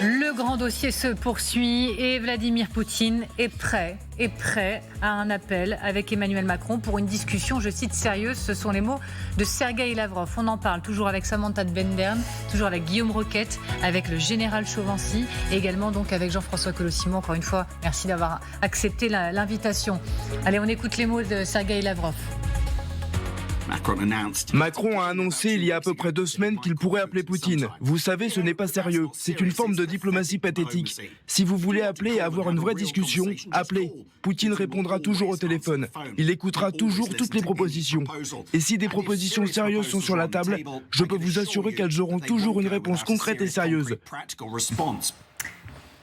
Le grand dossier se poursuit et Vladimir Poutine est prêt à un appel avec Emmanuel Macron pour une discussion, je cite, sérieuse. Ce sont les mots de Sergueï Lavrov. On en parle toujours avec Samantha de Bendern, toujours avec Guillaume Roquette, avec le général Chauvency et également donc avec Jean-François Colosimon. Encore une fois, merci d'avoir accepté l'invitation. Allez, on écoute les mots de Sergueï Lavrov. Macron a annoncé il y a à peu près 2 semaines qu'il pourrait appeler Poutine. Vous savez, ce n'est pas sérieux. C'est une forme de diplomatie pathétique. Si vous voulez appeler et avoir une vraie discussion, appelez. Poutine répondra toujours au téléphone. Il écoutera toujours toutes les propositions. Et si des propositions sérieuses sont sur la table, je peux vous assurer qu'elles auront toujours une réponse concrète et sérieuse.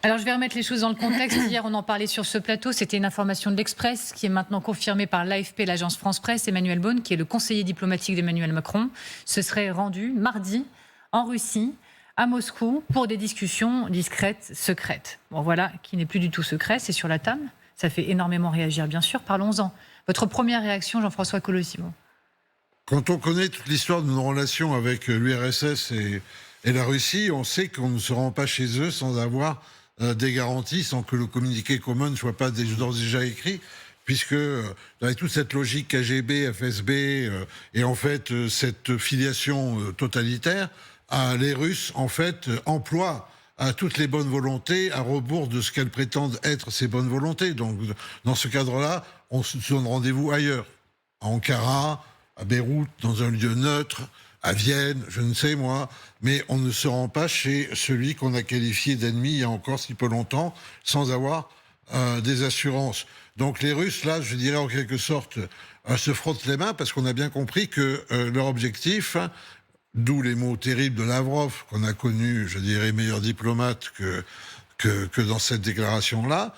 Alors je vais remettre les choses dans le contexte. Hier, on en parlait sur ce plateau. C'était une information de l'Express qui est maintenant confirmée par l'AFP, l'agence France-Presse. Emmanuel Beaune, qui est le conseiller diplomatique d'Emmanuel Macron, se serait rendu mardi en Russie, à Moscou, pour des discussions discrètes, secrètes. Bon voilà, qui n'est plus du tout secret, c'est sur la table. Ça fait énormément réagir, bien sûr. Parlons-en. Votre première réaction, Jean-François Colosimon? Quand on connaît toute l'histoire de nos relations avec l'URSS et la Russie, on sait qu'on ne se rend pas chez eux sans avoir des garanties, sans que le communiqué commun ne soit pas déjà écrit, puisque avec toute cette logique KGB, FSB et en fait cette filiation totalitaire, les Russes en fait emploient toutes les bonnes volontés à rebours de ce qu'elles prétendent être ces bonnes volontés. Donc dans ce cadre-là, on se donne rendez-vous ailleurs, à Ankara, à Beyrouth, dans un lieu neutre, à Vienne, je ne sais moi, mais on ne se rend pas chez celui qu'on a qualifié d'ennemi il y a encore si peu longtemps, sans avoir des assurances. Donc les Russes, là, je dirais en quelque sorte, se frottent les mains parce qu'on a bien compris que leur objectif, d'où les mots terribles de Lavrov, qu'on a connu, je dirais, meilleur diplomate que dans cette déclaration-là,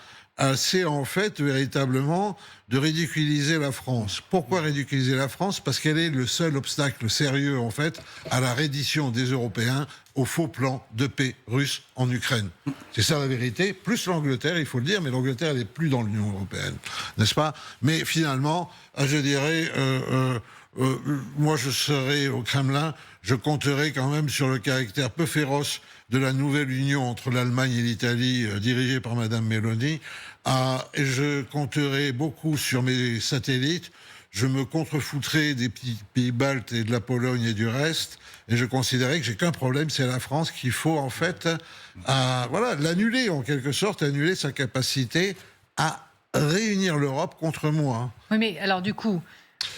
c'est en fait véritablement de ridiculiser la France. Pourquoi ridiculiser la France? Parce qu'elle est le seul obstacle sérieux en fait à la reddition des Européens au faux plan de paix russe en Ukraine. C'est ça la vérité, plus l'Angleterre, il faut le dire, mais l'Angleterre elle n'est plus dans l'Union européenne, n'est-ce pas? Mais finalement, je dirais, moi je serais au Kremlin, je compterais quand même sur le caractère peu féroce de la nouvelle union entre l'Allemagne et l'Italie, dirigée par Madame Meloni, et je compterai beaucoup sur mes satellites. Je me contrefoutrai des petits pays baltes et de la Pologne et du reste, et je considérais que j'ai qu'un problème, c'est la France, qu'il faut en fait, l'annuler en quelque sorte, annuler sa capacité à réunir l'Europe contre moi. Oui, mais alors du coup,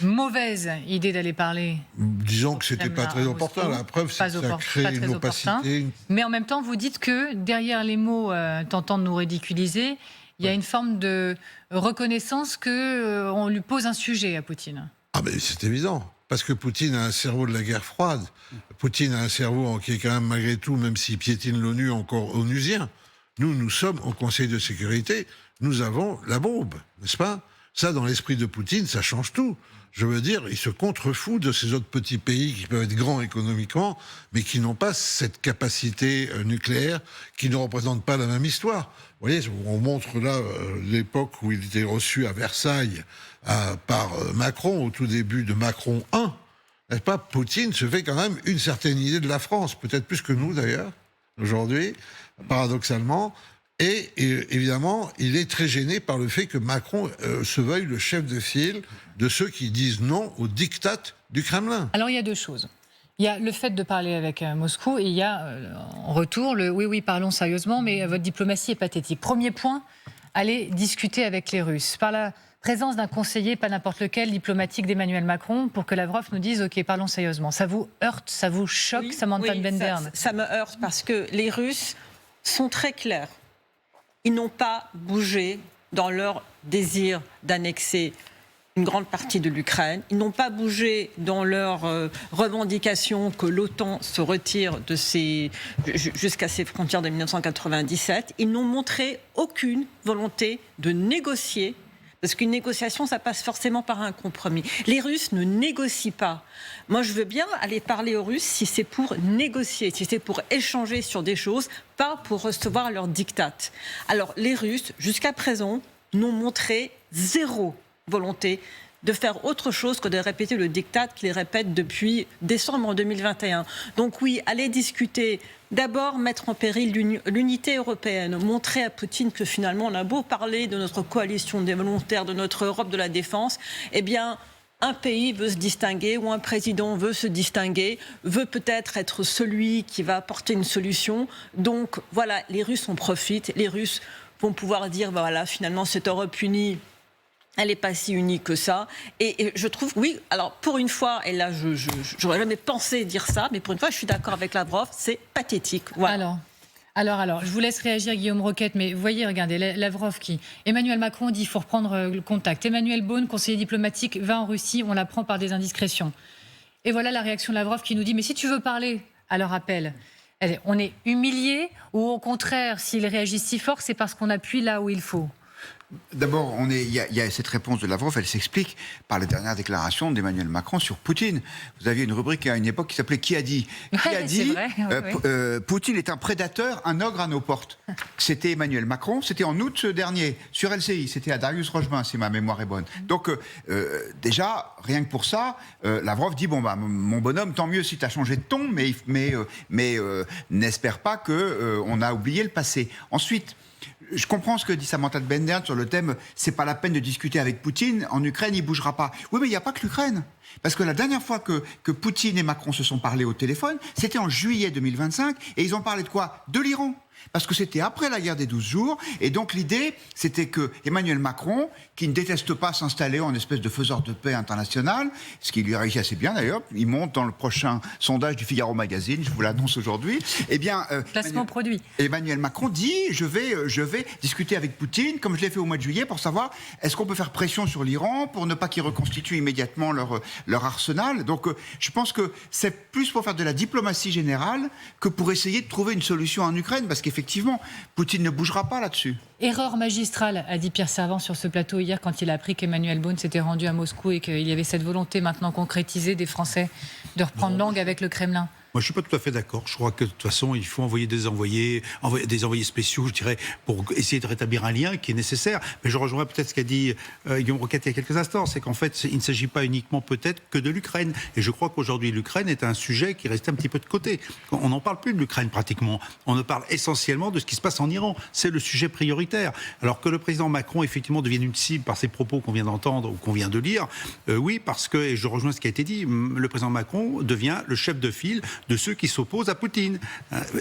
mauvaise idée d'aller parler. Disons que c'était pas très opportun. La preuve, c'est que ça crée une opacité. Mais en même temps, vous dites que derrière les mots tentant de nous ridiculiser, il y a une forme de reconnaissance qu'on lui pose un sujet à Poutine. Ah ben c'est évident. Parce que Poutine a un cerveau de la guerre froide. Poutine a un cerveau qui est quand même, malgré tout, même s'il piétine l'ONU, encore onusien. Nous sommes au Conseil de sécurité, nous avons la bombe, n'est-ce pas? Ça, dans l'esprit de Poutine, ça change tout. Je veux dire, il se contrefout de ces autres petits pays qui peuvent être grands économiquement, mais qui n'ont pas cette capacité nucléaire, qui ne représentent pas la même histoire. Vous voyez, on montre là l'époque où il était reçu à Versailles par Macron, au tout début de Macron 1. N'est-ce pas? Poutine se fait quand même une certaine idée de la France, peut-être plus que nous d'ailleurs, aujourd'hui, paradoxalement. Et évidemment, il est très gêné par le fait que Macron se veuille le chef de file de ceux qui disent non au diktat du Kremlin. Alors il y a deux choses. Il y a le fait de parler avec Moscou et il y a en retour le oui, parlons sérieusement, mais votre diplomatie est pathétique. Premier point, allez discuter avec les Russes. Par la présence d'un conseiller, pas n'importe lequel, diplomatique d'Emmanuel Macron, pour que Lavrov nous dise ok, parlons sérieusement. Ça vous heurte, ça vous choque, oui, Samantha de Bendern? Ça me heurte parce que les Russes sont très clairs. Ils n'ont pas bougé dans leur désir d'annexer une grande partie de l'Ukraine. Ils n'ont pas bougé dans leur revendication que l'OTAN se retire de jusqu'à ses frontières de 1997. Ils n'ont montré aucune volonté de négocier, parce qu'une négociation, ça passe forcément par un compromis. Les Russes ne négocient pas. Moi, je veux bien aller parler aux Russes si c'est pour négocier, si c'est pour échanger sur des choses, pas pour recevoir leur diktat. Alors, les Russes, jusqu'à présent, n'ont montré zéro volonté de faire autre chose que de répéter le diktat qu'il répète depuis décembre 2021. Donc oui, aller discuter, d'abord mettre en péril l'unité européenne, montrer à Poutine que finalement on a beau parler de notre coalition des volontaires, de notre Europe de la défense, eh bien un pays veut se distinguer ou un président veut se distinguer, veut peut-être être celui qui va apporter une solution. Donc voilà, les Russes en profitent, les Russes vont pouvoir dire, voilà, finalement cette Europe unie, elle n'est pas si unie que ça. Et je trouve, oui, alors pour une fois, et là je n'aurais jamais pensé dire ça, mais pour une fois je suis d'accord avec Lavrov, c'est pathétique. Voilà. Alors, je vous laisse réagir, Guillaume Roquette, mais voyez, regardez, Lavrov qui... Emmanuel Macron dit qu'il faut reprendre le contact. Emmanuel Beaune, conseiller diplomatique, va en Russie, on l'apprend par des indiscrétions. Et voilà la réaction de Lavrov qui nous dit, mais si tu veux parler, alors appelle. On est humilié ou au contraire, s'il réagit si fort, c'est parce qu'on appuie là où il faut? D'abord, il y a cette réponse de Lavrov, elle s'explique par la dernière déclaration d'Emmanuel Macron sur Poutine. Vous aviez une rubrique à une époque qui s'appelait Qui a dit ? Qui a dit Poutine est un prédateur, un ogre à nos portes. C'était Emmanuel Macron, c'était en août dernier, sur LCI, c'était à Darius Rochemin, si ma mémoire est bonne. Donc, déjà, rien que pour ça, Lavrov dit, mon bonhomme, tant mieux si tu as changé de ton, mais n'espère pas qu'on a oublié le passé. Ensuite, je comprends ce que dit Samantha de Bendern sur le thème « c'est pas la peine de discuter avec Poutine, en Ukraine il bougera pas ». Oui, mais il n'y a pas que l'Ukraine. Parce que la dernière fois que Poutine et Macron se sont parlé au téléphone, c'était en juillet 2025, et ils ont parlé de quoi ? De l'Iran. Parce que c'était après la guerre des 12 jours, et donc l'idée, c'était que Emmanuel Macron, qui ne déteste pas s'installer en espèce de faiseur de paix international, ce qui lui réussit assez bien d'ailleurs, il monte dans le prochain sondage du Figaro Magazine, je vous l'annonce aujourd'hui, eh bien... Placement produit. Emmanuel Macron dit, je vais discuter avec Poutine, comme je l'ai fait au mois de juillet, pour savoir, est-ce qu'on peut faire pression sur l'Iran, pour ne pas qu'ils reconstituent immédiatement leur arsenal. Donc je pense que c'est plus pour faire de la diplomatie générale que pour essayer de trouver une solution en Ukraine, parce qu'effectivement, Poutine ne bougera pas là-dessus. Erreur magistrale, a dit Pierre Servan sur ce plateau hier quand il a appris qu'Emmanuel Beaune s'était rendu à Moscou et qu'il y avait cette volonté maintenant concrétisée des Français de reprendre langue avec le Kremlin. Moi, je ne suis pas tout à fait d'accord. Je crois que de toute façon, il faut envoyer des envoyés spéciaux, je dirais, pour essayer de rétablir un lien qui est nécessaire. Mais je rejoins peut-être ce qu'a dit Guillaume Roquette il y a quelques instants. C'est qu'en fait, il ne s'agit pas uniquement peut-être que de l'Ukraine. Et je crois qu'aujourd'hui, l'Ukraine est un sujet qui reste un petit peu de côté. On n'en parle plus de l'Ukraine pratiquement. On ne parle essentiellement de ce qui se passe en Iran. C'est le sujet prioritaire. Alors que le président Macron, effectivement, devienne une cible par ces propos qu'on vient d'entendre ou qu'on vient de lire, oui, parce que, et je rejoins ce qui a été dit, le président Macron devient le chef de file de ceux qui s'opposent à Poutine.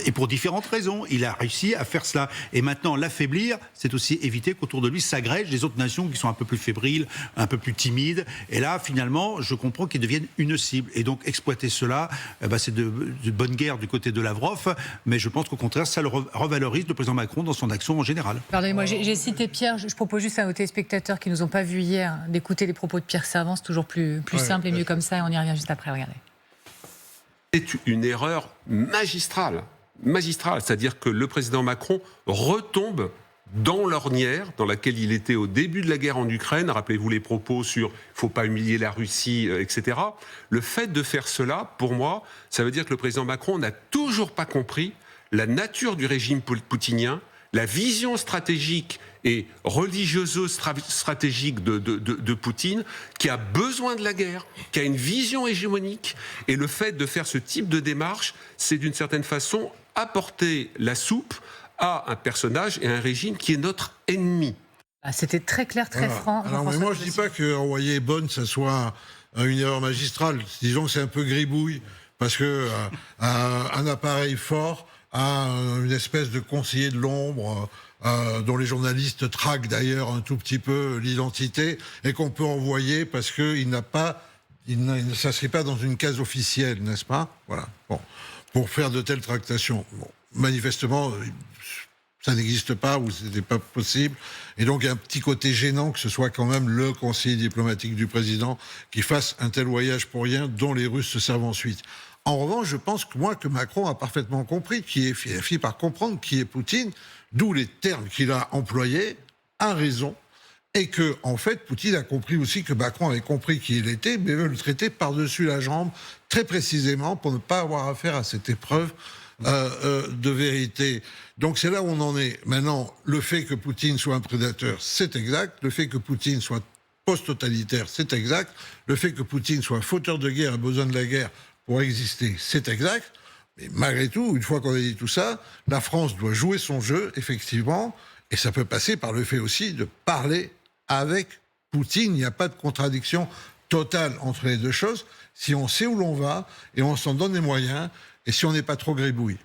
Et pour différentes raisons, il a réussi à faire cela. Et maintenant, l'affaiblir, c'est aussi éviter qu'autour de lui s'agrègent les autres nations qui sont un peu plus fébriles, un peu plus timides. Et là, finalement, je comprends qu'ils deviennent une cible. Et donc, exploiter cela, c'est de bonne guerre du côté de Lavrov. Mais je pense qu'au contraire, ça le revalorise, le président Macron, dans son action en général. Pardonnez-moi, j'ai cité Pierre. Je propose juste à nos téléspectateurs qui ne nous ont pas vus hier d'écouter les propos de Pierre Servan. C'est toujours plus simple et mieux comme ça. Et on y revient juste après. Regardez. C'est une erreur magistrale, c'est-à-dire que le président Macron retombe dans l'ornière dans laquelle il était au début de la guerre en Ukraine. Rappelez-vous les propos sur « il ne faut pas humilier la Russie », etc. Le fait de faire cela, pour moi, ça veut dire que le président Macron n'a toujours pas compris la nature du régime poutinien, la vision stratégique et religieuse-stratégique de Poutine, qui a besoin de la guerre, qui a une vision hégémonique. Et le fait de faire ce type de démarche, c'est d'une certaine façon apporter la soupe à un personnage et un régime qui est notre ennemi. C'était très clair, très franc. Alors, mais moi, je ne dis pas qu'envoyer Bonne, ça soit une erreur magistrale. Disons que c'est un peu gribouille, parce que un appareil fort a une espèce de conseiller de l'ombre dont les journalistes traquent d'ailleurs un tout petit peu l'identité et qu'on peut envoyer parce qu'il ne s'inscrit pas dans une case officielle, n'est-ce pas ? Voilà. Bon, pour faire de telles tractations. Bon, manifestement, ça n'existe pas ou ce n'était pas possible. Et donc, il y a un petit côté gênant que ce soit quand même le conseiller diplomatique du président qui fasse un tel voyage pour rien dont les Russes se servent ensuite. En revanche, je pense que Macron a parfaitement compris, a fini par comprendre qui est Poutine, d'où les termes qu'il a employés, a raison, et que, en fait, Poutine a compris aussi que Macron avait compris qui il était, mais veut le traiter par-dessus la jambe, très précisément, pour ne pas avoir affaire à cette épreuve de vérité. Donc c'est là où on en est. Maintenant, le fait que Poutine soit un prédateur, c'est exact. Le fait que Poutine soit post-totalitaire, c'est exact. Le fait que Poutine soit fauteur de guerre, a besoin de la guerre pour exister, c'est exact. Mais malgré tout, une fois qu'on a dit tout ça, la France doit jouer son jeu, effectivement, et ça peut passer par le fait aussi de parler avec Poutine. Il n'y a pas de contradiction totale entre les deux choses, si on sait où l'on va et on s'en donne les moyens, et si on n'est pas trop gribouille.